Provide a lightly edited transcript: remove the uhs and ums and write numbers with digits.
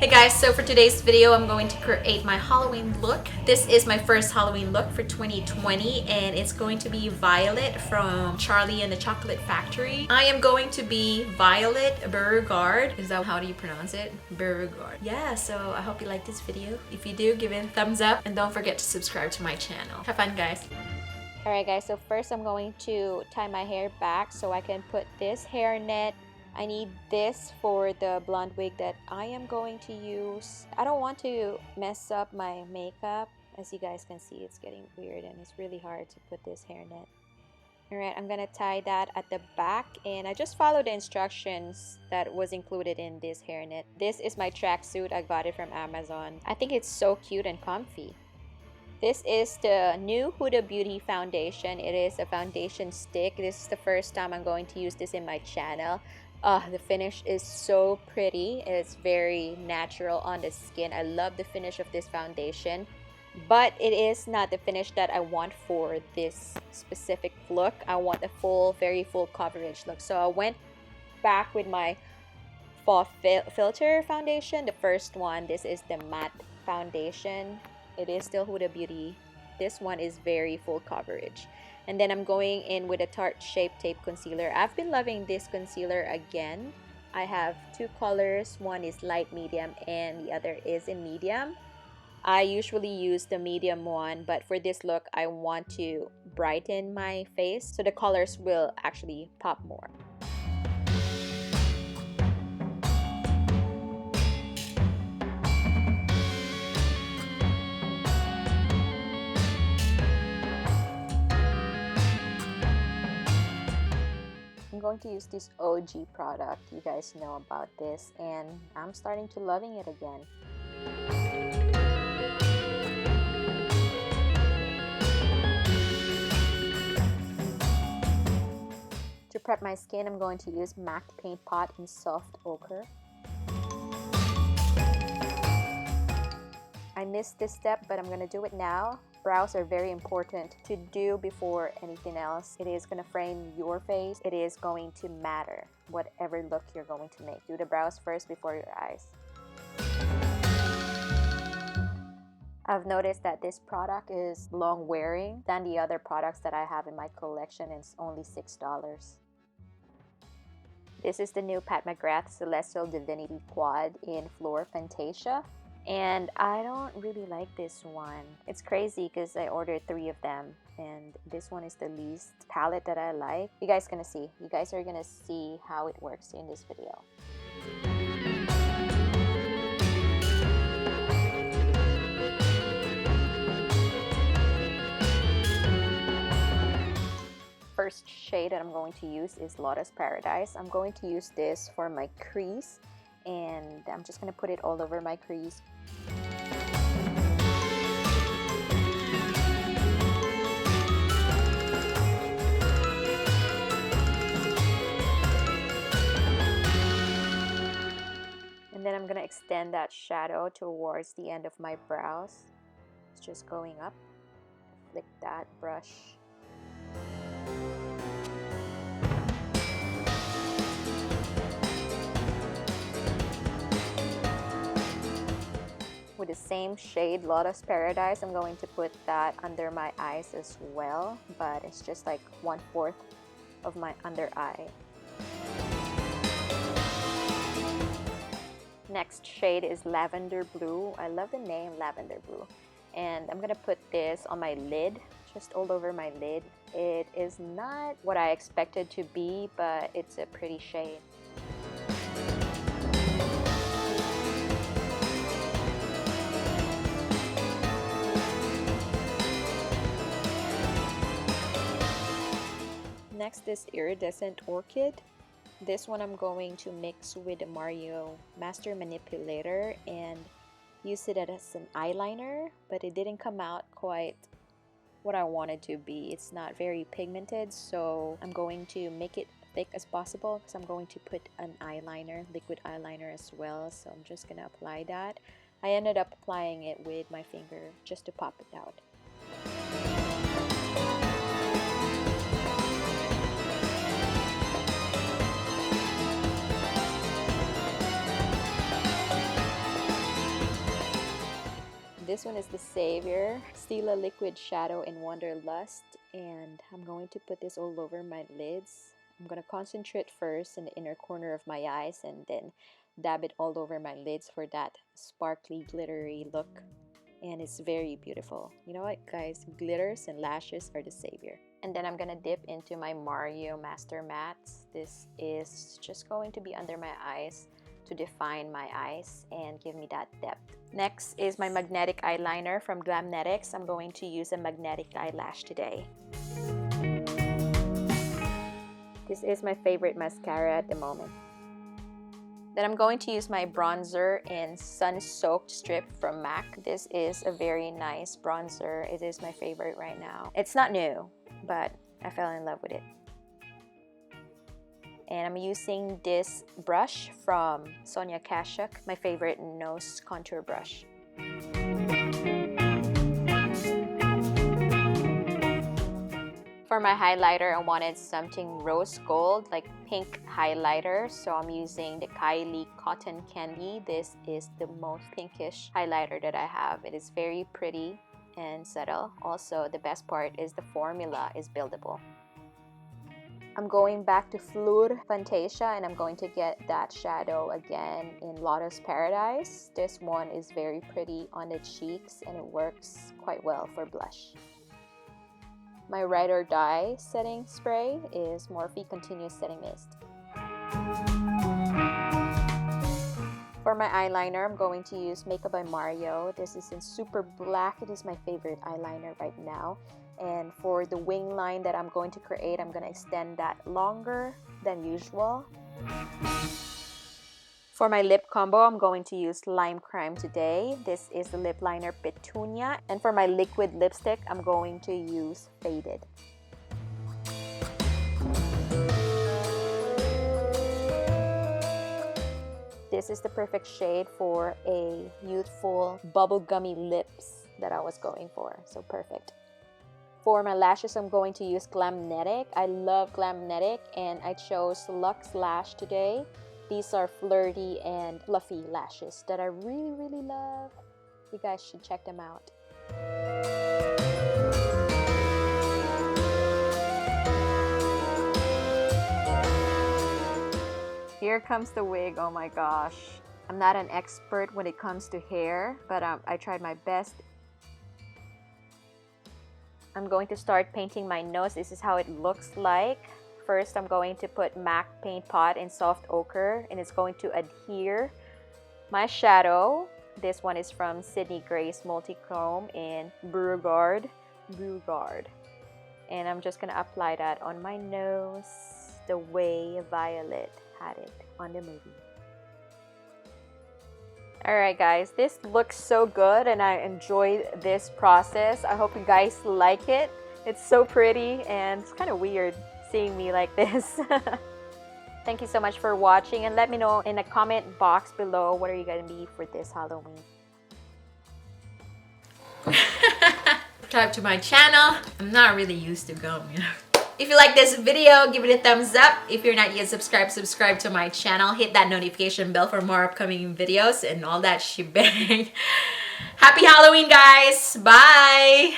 Hey guys, so for today's video, I'm going to create my Halloween look. This is my first Halloween look for 2020 and it's going to be Violet from Charlie and the Chocolate Factory. I am going to be Violet Beauregarde. Is that how do you pronounce it? Beauregarde. Yeah, so I hope you like this video. If you do, give it a thumbs up and don't forget to subscribe to my channel. Have fun, guys. Alright guys, so first I'm going to tie my hair back so I can put this hairnet. I need this for the blonde wig that I am going to use. I don't want to mess up my makeup. As you guys can see, it's getting weird and it's really hard to put this hairnet. Alright, I'm gonna tie that at the back and I just followed the instructions that was included in this hairnet. This is my tracksuit. I got it from Amazon. I think it's so cute and comfy. This is the new Huda Beauty foundation. It is a foundation stick. This is the first time I'm going to use this in my channel. The finish is so pretty. It's very natural on the skin. I love the finish of this foundation, but it is not the finish that I want for this specific look. I want a very full coverage look. So I went back with my Faux filter foundation, the first one. This is the matte foundation. It is still Huda Beauty. This one is very full coverage. And then I'm going in with a Tarte Shape Tape Concealer. I've been loving this concealer again. I have two colors. One is light medium and the other is in medium. I usually use the medium one, but for this look, I want to brighten my face so the colors will actually pop more. I'm going to use this OG product. You guys know about this and I'm starting to loving it again. To prep my skin, I'm going to use MAC Paint Pot in Soft Ochre. I missed this step, but I'm going to do it now. Brows are very important to do before anything else. It is going to frame your face. It is going to matter whatever look you're going to make. Do the brows first before your eyes. I've noticed that this product is long wearing than the other products that I have in my collection, and it's only $6. This is the new Pat McGrath Celestial Divinity Quad in Fleur Fantasia. And I don't really like this one. It's crazy because I ordered 3 of them and this one is the least palette that I like. You guys gonna see. You guys are gonna see how it works in this video. First shade that I'm going to use is Lotus Paradise. I'm going to use this for my crease and I'm just gonna put it all over my crease. And then I'm gonna extend that shadow towards the end of my brows. It's just going up. Flick that brush. With the same shade, Lotus Paradise, I'm going to put that under my eyes as well, but it's just like 1/4 of my under eye. Next shade is Lavender Blue. I love the name Lavender Blue. And I'm gonna put this on my lid, just all over my lid. It is not what I expected to be, but it's a pretty shade. Next is Iridescent Orchid. This one I'm going to mix with the Mario Master Manipulator and use it as an eyeliner, but it didn't come out quite what I wanted to be. It's not very pigmented, so I'm going to make it thick as possible because I'm going to put an eyeliner, liquid eyeliner as well. So I'm just gonna apply that. I ended up applying it with my finger just to pop it out. this one is the Savior Stila Liquid Shadow in Wanderlust, and I'm going to put this all over my lids. I'm going to concentrate first in the inner corner of my eyes and then dab it all over my lids for that sparkly, glittery look. And it's very beautiful. You know what, guys? Glitters and lashes are the savior. And then I'm gonna dip into my Mario Master Mattes. This is just going to be under my eyes to define my eyes and give me that depth. Next is my magnetic eyeliner from Glamnetics. I'm going to use a magnetic eyelash today. This is my favorite mascara at the moment. Then I'm going to use my bronzer in Sun Soaked Strip from MAC. This is a very nice bronzer. It is my favorite right now. It's not new, but I fell in love with it. And I'm using this brush from Sonia Kashuk, my favorite nose contour brush. For my highlighter, I wanted something rose gold, like pink highlighter. So I'm using the Kylie Cotton Candy. This is the most pinkish highlighter that I have. It is very pretty and subtle. Also, the best part is the formula is buildable. I'm going back to Fleur Fantasia and I'm going to get that shadow again in Lotus Paradise. This one is very pretty on the cheeks and it works quite well for blush. My Ride or Die setting spray is Morphe Continuous Setting Mist. For my eyeliner, I'm going to use Makeup by Mario. This is in Super Black. It is my favorite eyeliner right now. And for the wing line that I'm going to create, I'm going to extend that longer than usual. For my lip combo, I'm going to use Lime Crime today. This is the lip liner Petunia. And for my liquid lipstick, I'm going to use Faded. This is the perfect shade for a youthful bubblegummy lips that I was going for. So perfect. For my lashes, I'm going to use Glamnetic. I love Glamnetic and I chose Luxe Lash today. These are flirty and fluffy lashes that I really, really love. You guys should check them out. Here comes the wig. Oh my gosh. I'm not an expert when it comes to hair, but I tried my best. I'm going to start painting my nose. This is how it looks like. First, I'm going to put MAC Paint Pot in Soft Ochre and it's going to adhere my shadow. This one is from Sydney Grace Multichrome in Beauregarde. And I'm just going to apply that on my nose the way Violet had it on the movie. Alright guys, this looks so good and I enjoyed this process. I hope you guys like it. It's so pretty and it's kind of weird seeing me like this. Thank you so much for watching and let me know in the comment box below what are you going to be for this Halloween. Subscribe to my channel. I'm not really used to gum, you know. If you like this video, give it a thumbs up. If you're not yet subscribed, subscribe to my channel. Hit that notification bell for more upcoming videos and all that shebang. Happy Halloween, guys. Bye.